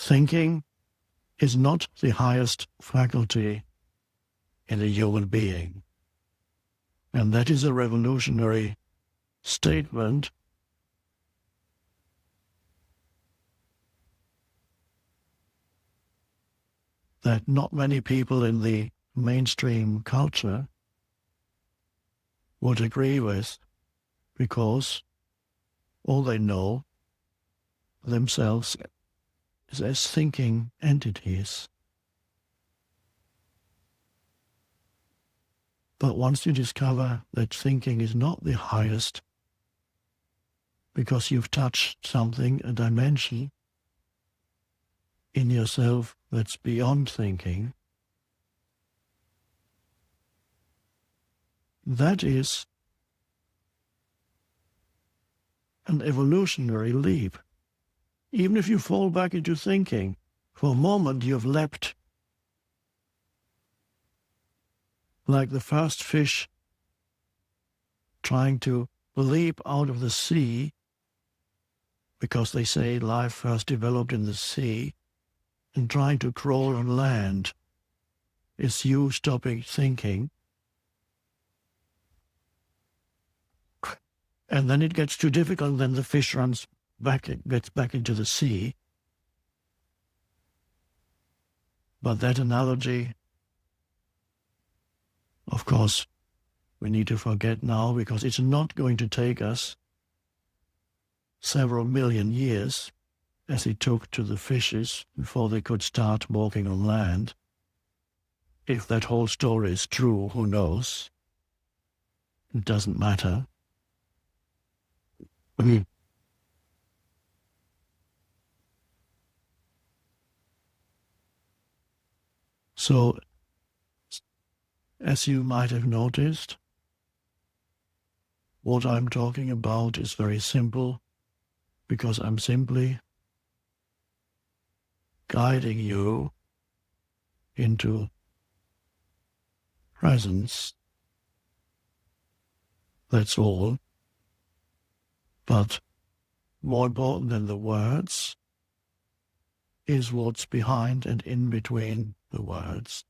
thinking is not the highest faculty in a human being. And that is a revolutionary statement that not many people in the mainstream culture would agree with, because all they know themselves is as thinking entities. But once you discover that thinking is not the highest, because you've touched something, a dimension in yourself that's beyond thinking, that is an evolutionary leap. Even if you fall back into thinking, for a moment you've leapt like the first fish trying to leap out of the sea, because they say life first developed in the sea, and trying to crawl on land is you stopping thinking. And then it gets too difficult, then the fish runs back, gets back into the sea. But that analogy, of course, we need to forget now, because it's not going to take us several million years, as it took to the fishes before they could start walking on land. If that whole story is true, who knows? It doesn't matter. So, as you might have noticed, what I'm talking about is very simple, because I'm simply guiding you into presence. That's all. But more important than the words is what's behind and in between the words.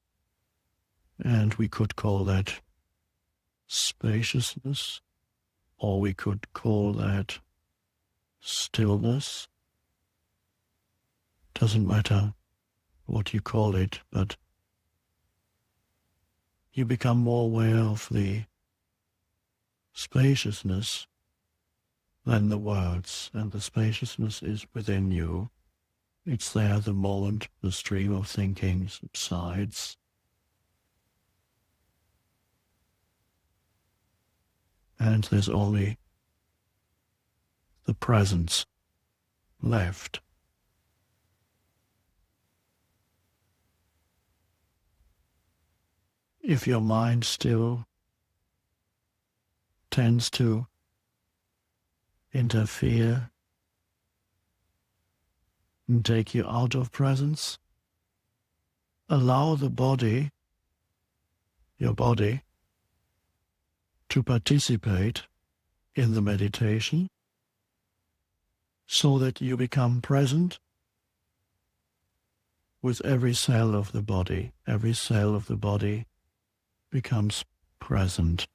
And we could call that spaciousness, or we could call that stillness. Doesn't matter what you call it, but you become more aware of the spaciousness than the words, and the spaciousness is within you. It's there the moment the stream of thinking subsides. And there's only the presence left. If your mind still tends to interfere and take you out of presence, allow the body, your body, to participate in the meditation, so that you become present with every cell of the body. Every cell of the body becomes present.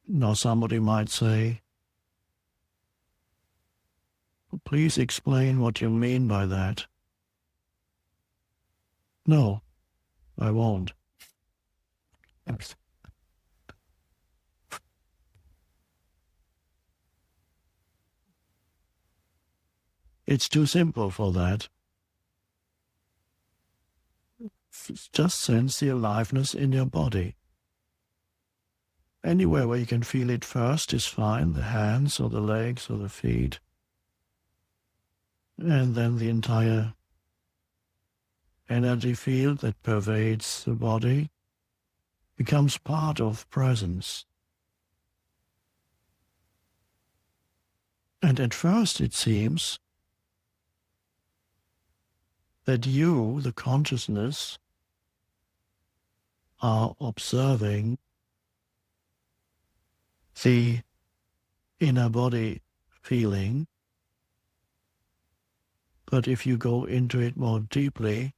Now somebody might say, please explain what you mean by that. No, I won't. It's too simple for that. Just sense the aliveness in your body. Anywhere where you can feel it first is fine, the hands or the legs or the feet. And then the entire energy field that pervades the body becomes part of presence. And at first it seems that you, the consciousness, are observing the inner body feeling But if you go into it more deeply,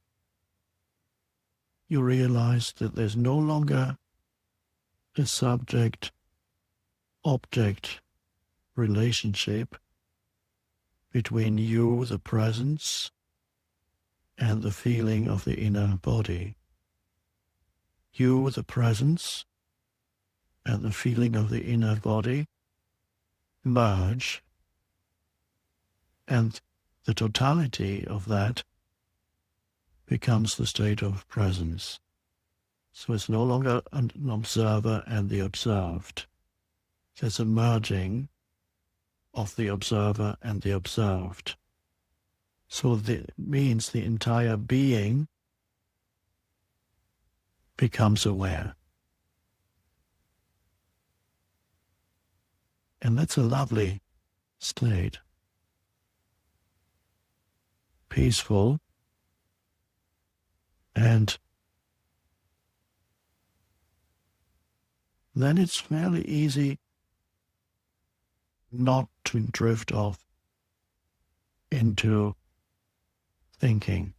you realize that there's no longer a subject-object relationship between you, the presence, and the feeling of the inner body. You, the presence, and the feeling of the inner body merge, and the totality of that becomes the state of presence. So it's no longer an observer and the observed. There's a merging of the observer and the observed. So that means the entire being becomes aware. And that's a lovely state. Peaceful, and then it's fairly easy not to drift off into thinking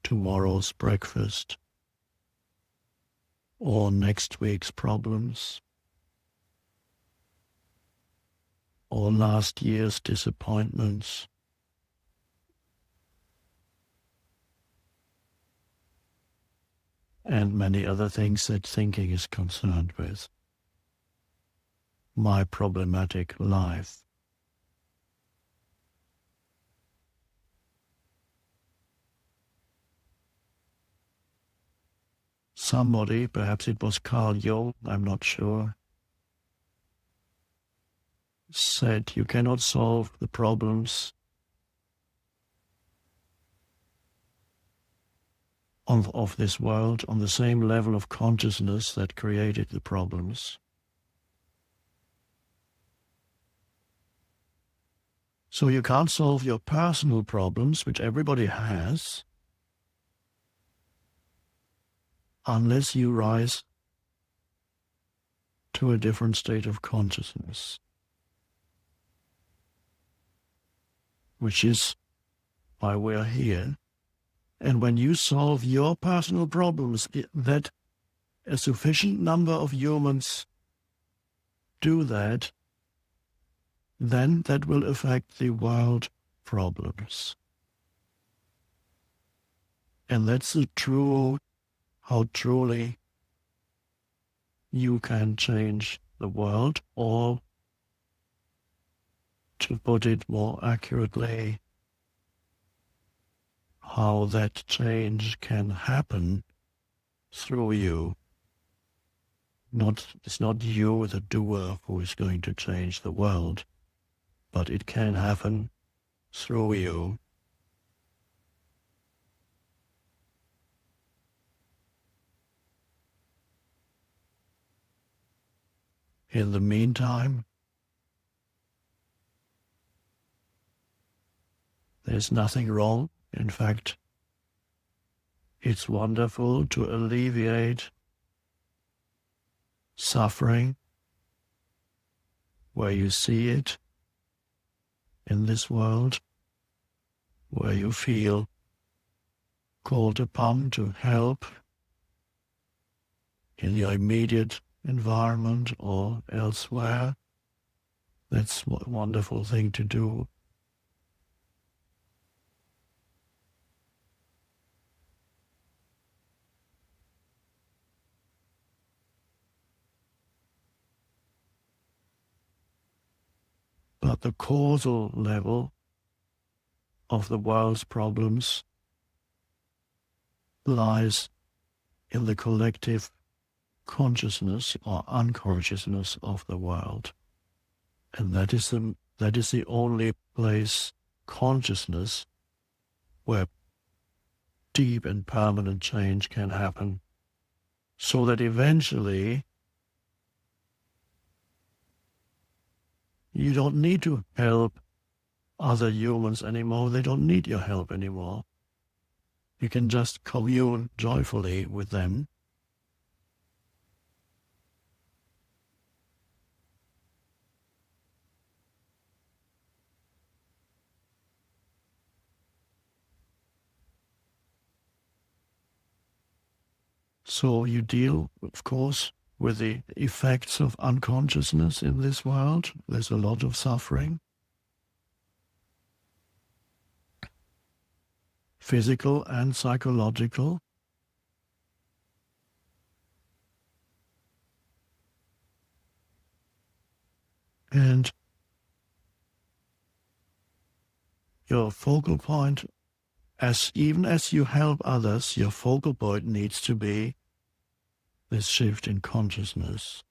tomorrow's breakfast or next week's problems or last year's disappointments. And many other things that thinking is concerned with. My problematic life. Somebody, perhaps it was Carl Jung, I'm not sure, said you cannot solve the problems of this world on the same level of consciousness that created the problems. So you can't solve your personal problems, which everybody has, unless you rise to a different state of consciousness, which is why we're here. And when you solve your personal problems, that a sufficient number of humans do that, then that will affect the world problems. And that's the true, how truly you can change the world, or to put it more accurately, how that change can happen through you. It's not you, the doer, who is going to change the world, but it can happen through you. In the meantime, there's nothing wrong. In fact, it's wonderful to alleviate suffering where you see it in this world, where you feel called upon to help in your immediate environment or elsewhere. That's a wonderful thing to do. But the causal level of the world's problems lies in the collective consciousness or unconsciousness of the world. And that is the only place, consciousness, where deep and permanent change can happen, so that eventually you don't need to help other humans anymore. They don't need your help anymore. You can just commune joyfully with them. So you deal, of course, with the effects of unconsciousness in this world. There's a lot of suffering, physical and psychological. And your focal point, even as you help others, your focal point needs to be this shift in consciousness.